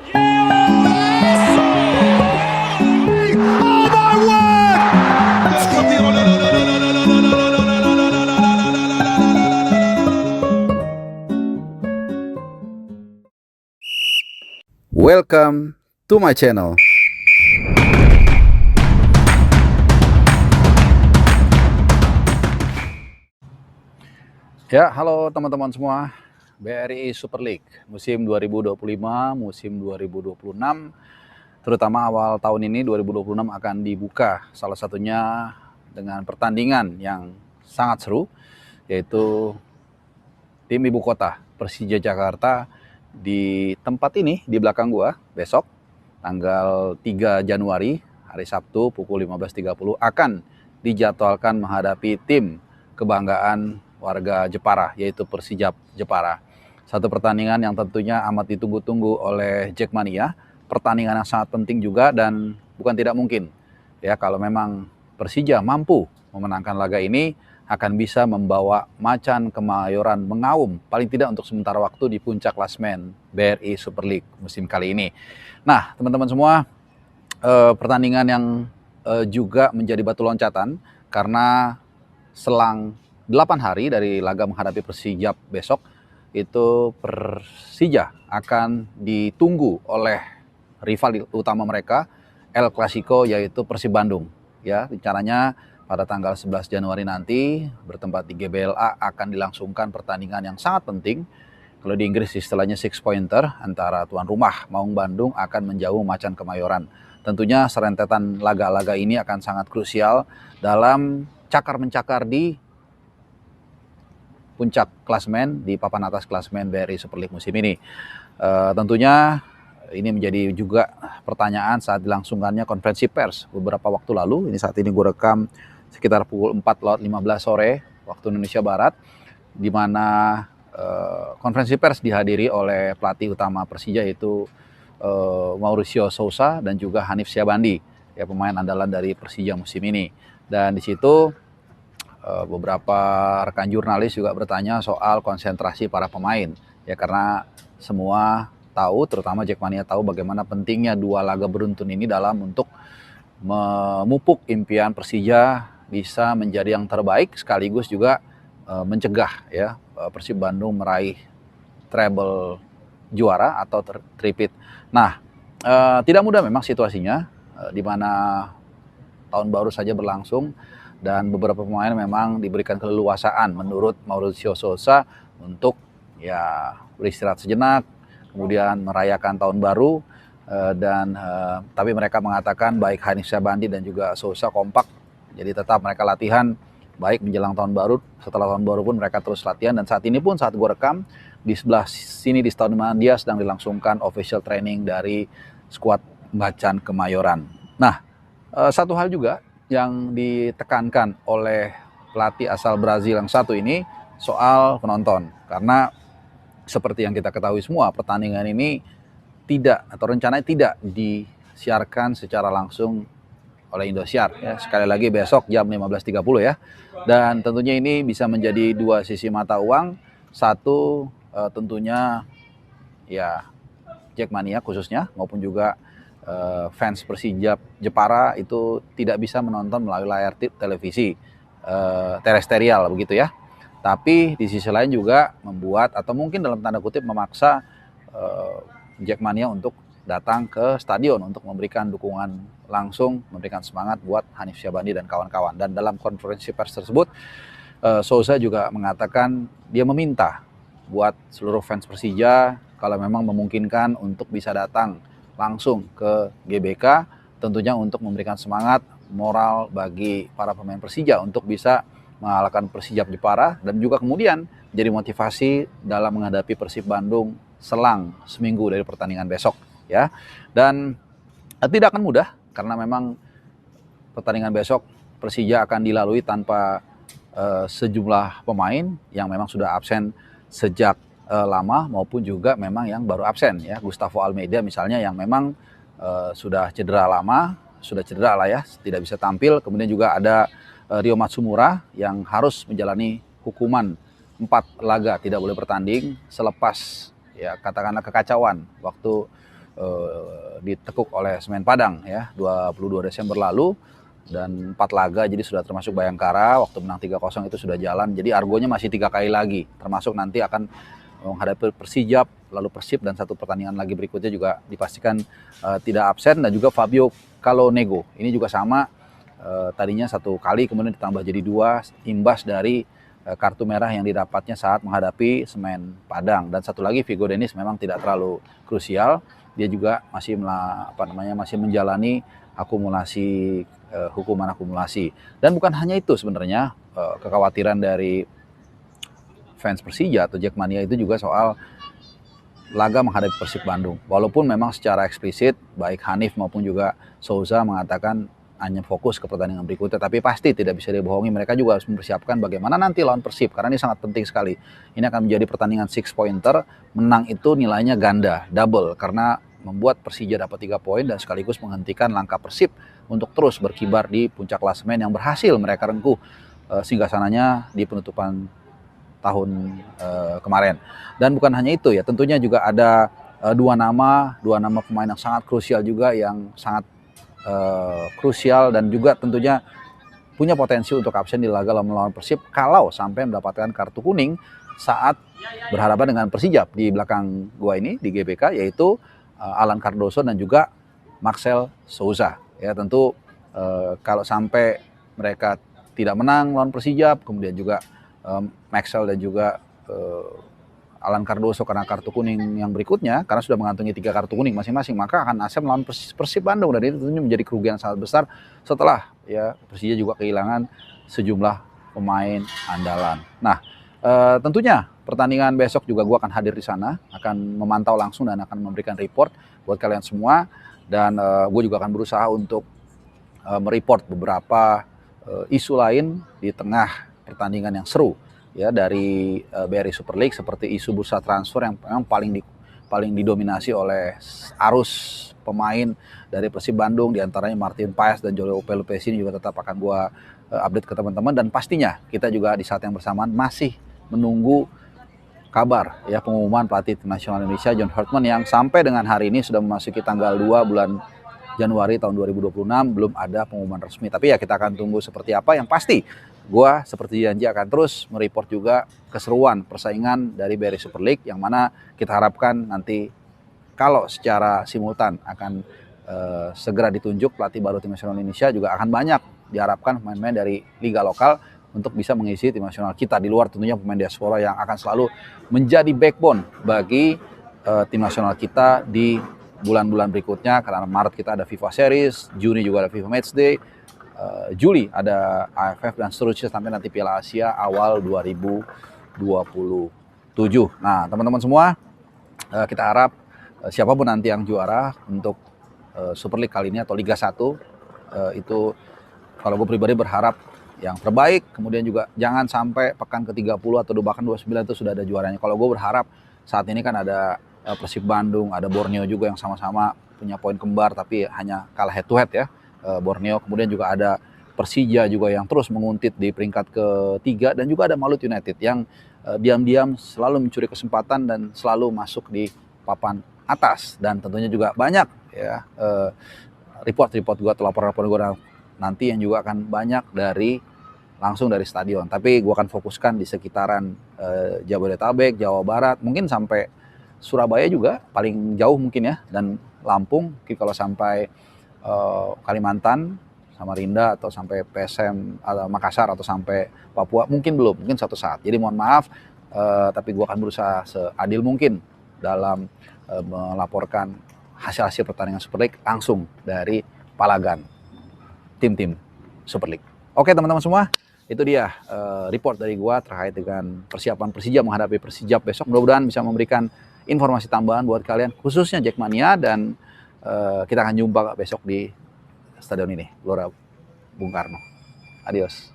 Welcome to my channel. Ya, halo teman-teman semua. BRI Super League musim 2025, musim 2026, terutama awal tahun ini 2026 akan dibuka. Salah satunya dengan pertandingan yang sangat seru, yaitu tim ibu kota Persija Jakarta di tempat ini di belakang gua besok tanggal 3 Januari hari Sabtu pukul 15.30 akan dijadwalkan menghadapi tim kebanggaan warga Jepara, yaitu Persijap Jepara. Satu pertandingan yang tentunya amat ditunggu-tunggu oleh Jackmania, pertandingan yang sangat penting juga, dan bukan tidak mungkin ya kalau memang Persija mampu memenangkan laga ini akan bisa membawa Macan Kemayoran mengaum paling tidak untuk sementara waktu di puncak klasemen BRI Super League musim kali ini. Nah, teman-teman semua, pertandingan yang juga menjadi batu loncatan karena selang 8 hari dari laga menghadapi Persijap besok, itu Persija akan ditunggu oleh rival utama mereka, El Clasico, yaitu Persib Bandung. Ya, rencananya pada tanggal 11 Januari nanti bertempat di GBLA akan dilangsungkan pertandingan yang sangat penting. Kalau di Inggris istilahnya six pointer, antara tuan rumah Maung Bandung akan menjauh Macan Kemayoran. Tentunya serentetan laga-laga ini akan sangat krusial dalam cakar-mencakar di puncak klasemen, di papan atas klasemen BRI Super League musim ini. Tentunya ini menjadi juga pertanyaan saat dilangsungkannya konferensi pers beberapa waktu lalu. Ini saat ini gue rekam sekitar pukul 4.15 sore waktu Indonesia Barat, di mana konferensi pers dihadiri oleh pelatih utama Persija, yaitu Mauricio Sousa dan juga Hanif Syabandi, ya, pemain andalan dari Persija musim ini. Dan di situ beberapa rekan jurnalis juga bertanya soal konsentrasi para pemain, ya, karena semua tahu, terutama Jackmania tahu bagaimana pentingnya dua laga beruntun ini dalam untuk memupuk impian Persija bisa menjadi yang terbaik, sekaligus juga mencegah ya Persib Bandung meraih treble juara atau tripit. Nah, tidak mudah memang situasinya, di mana tahun baru saja berlangsung dan beberapa pemain memang diberikan keleluasaan menurut Mauricio Sousa untuk ya beristirahat sejenak, kemudian merayakan tahun baru, dan tapi mereka mengatakan baik Hanif Syabandi dan juga Sousa kompak, jadi tetap mereka latihan baik menjelang tahun baru, setelah tahun baru pun mereka terus latihan. Dan saat ini pun saat gue rekam, di sebelah sini di Stadion Mandia sedang dilangsungkan official training dari skuad Macan Kemayoran. Nah, satu hal juga yang ditekankan oleh pelatih asal Brazil yang satu ini soal penonton, karena seperti yang kita ketahui semua, pertandingan ini tidak, atau rencananya tidak disiarkan secara langsung oleh Indosiar, ya. Sekali lagi besok jam 15.30 ya. Dan tentunya ini bisa menjadi dua sisi mata uang. Satu, tentunya ya Jackmania khususnya maupun juga fans Persija Jepara itu tidak bisa menonton melalui layar televisi terestrial begitu ya. Tapi di sisi lain juga membuat, atau mungkin dalam tanda kutip memaksa Jackmania untuk datang ke stadion untuk memberikan dukungan langsung, memberikan semangat buat Hanif Syabandi dan kawan-kawan. Dan dalam konferensi pers tersebut, Sousa juga mengatakan dia meminta buat seluruh fans Persija kalau memang memungkinkan untuk bisa datang langsung ke GBK, tentunya untuk memberikan semangat moral bagi para pemain Persija untuk bisa mengalahkan Persijap Jepara, dan juga kemudian jadi motivasi dalam menghadapi Persib Bandung selang seminggu dari pertandingan besok ya. Dan tidak akan mudah karena memang pertandingan besok Persija akan dilalui tanpa sejumlah pemain yang memang sudah absen sejak lama maupun juga memang yang baru absen ya. Gustavo Almeida misalnya yang memang sudah cedera lama, sudah cedera lah ya, tidak bisa tampil. Kemudian juga ada Rio Matsumura yang harus menjalani hukuman 4 laga tidak boleh bertanding selepas ya katakanlah kekacauan waktu ditekuk oleh Semen Padang ya 22 Desember lalu, dan 4 laga jadi sudah termasuk Bayangkara. Waktu menang 3-0 itu sudah jalan, jadi argonya masih 3 kali lagi, termasuk nanti akan menghadapi Persijap, lalu Persib, dan satu pertandingan lagi berikutnya juga dipastikan tidak absen, dan juga Fabio Calonego ini juga sama, tadinya 1 kali kemudian ditambah jadi 2 imbas dari kartu merah yang didapatnya saat menghadapi Semen Padang. Dan satu lagi Vigo Dennis memang tidak terlalu krusial, dia juga masih masih menjalani akumulasi hukuman akumulasi. Dan bukan hanya itu sebenarnya, kekhawatiran dari fans Persija atau Jackmania itu juga soal laga menghadapi Persib Bandung. Walaupun memang secara eksplisit baik Hanif maupun juga Souza mengatakan hanya fokus ke pertandingan berikutnya, tapi pasti tidak bisa dibohongi, mereka juga harus mempersiapkan bagaimana nanti lawan Persib, karena ini sangat penting sekali. Ini akan menjadi pertandingan 6 pointer, menang itu nilainya ganda, double, karena membuat Persija dapat 3 poin dan sekaligus menghentikan langkah Persib untuk terus berkibar di puncak klasemen yang berhasil mereka rengkuh singgasananya di penutupan tahun kemarin. Dan bukan hanya itu ya, tentunya juga ada dua nama pemain yang sangat krusial juga, yang sangat krusial dan juga tentunya punya potensi untuk absen di laga melawan Persib kalau sampai mendapatkan kartu kuning saat berhadapan dengan Persijap. Di belakang gua ini di GBK yaitu Alan Cardoso dan juga Marcel Souza. Ya tentu kalau sampai mereka tidak menang lawan Persijap, kemudian juga Maxwell dan juga Alan Cardoso karena kartu kuning yang berikutnya, karena sudah mengantongi 3 kartu kuning masing-masing, maka akan absen melawan Persib Bandung, dan itu tentunya menjadi kerugian sangat besar setelah ya Persija juga kehilangan sejumlah pemain andalan. Nah, tentunya pertandingan besok juga gue akan hadir di sana, akan memantau langsung dan akan memberikan report buat kalian semua, dan gue juga akan berusaha untuk mereport beberapa isu lain di tengah pertandingan yang seru ya dari BRI Super League, seperti isu bursa transfer yang memang paling didominasi oleh arus pemain dari Persib Bandung, diantaranya Martin Paes dan Jolo Pelupesi. Ini juga tetap akan gue update ke teman-teman, dan pastinya kita juga di saat yang bersamaan masih menunggu kabar ya pengumuman pelatih tim nasional Indonesia John Hartman, yang sampai dengan hari ini sudah memasuki tanggal 2 bulan Januari tahun 2026 belum ada pengumuman resmi. Tapi ya kita akan tunggu seperti apa. Yang pasti gue seperti janji akan terus mereport juga keseruan persaingan dari BRI Super League, yang mana kita harapkan nanti kalau secara simultan akan segera ditunjuk pelatih baru tim nasional Indonesia, juga akan banyak diharapkan pemain-pemain dari liga lokal untuk bisa mengisi tim nasional kita, di luar tentunya pemain diaspora yang akan selalu menjadi backbone bagi tim nasional kita di bulan-bulan berikutnya. Karena Maret kita ada FIFA Series, Juni juga ada FIFA Matchday, Juli ada AFF, dan seterusnya sampai nanti Piala Asia awal 2027. Nah, teman-teman semua, kita harap siapapun nanti yang juara untuk Super League kali ini atau Liga 1, itu kalau gue pribadi berharap yang terbaik. Kemudian juga jangan sampai pekan ke-30 atau bahkan 29 itu sudah ada juaranya. Kalau gue berharap saat ini kan ada Persib Bandung, ada Borneo juga yang sama-sama punya poin kembar tapi hanya kalah head to head ya, Borneo. Kemudian juga ada Persija juga yang terus menguntit di peringkat ke-3, dan juga ada Malut United yang diam-diam selalu mencuri kesempatan dan selalu masuk di papan atas. Dan tentunya juga banyak ya report-report gue atau laporan-laporan gue nanti yang juga akan banyak langsung dari stadion. Tapi gue akan fokuskan di sekitaran Jabodetabek, Jawa Barat, mungkin sampai Surabaya juga paling jauh mungkin ya, dan Lampung. Mungkin kalau sampai Kalimantan, Samarinda, atau sampai PSM atau Makassar, atau sampai Papua mungkin belum, mungkin suatu saat. Jadi mohon maaf, tapi gue akan berusaha seadil mungkin dalam melaporkan hasil-hasil pertandingan Super League langsung dari Palagan tim-tim Super League. Oke teman-teman semua, itu dia report dari gua terkait dengan persiapan Persija menghadapi Persijap besok. Mudah-mudahan bisa memberikan informasi tambahan buat kalian, khususnya Jackmania, dan kita akan jumpa besok di stadion ini, Gelora Bung Karno. Adios.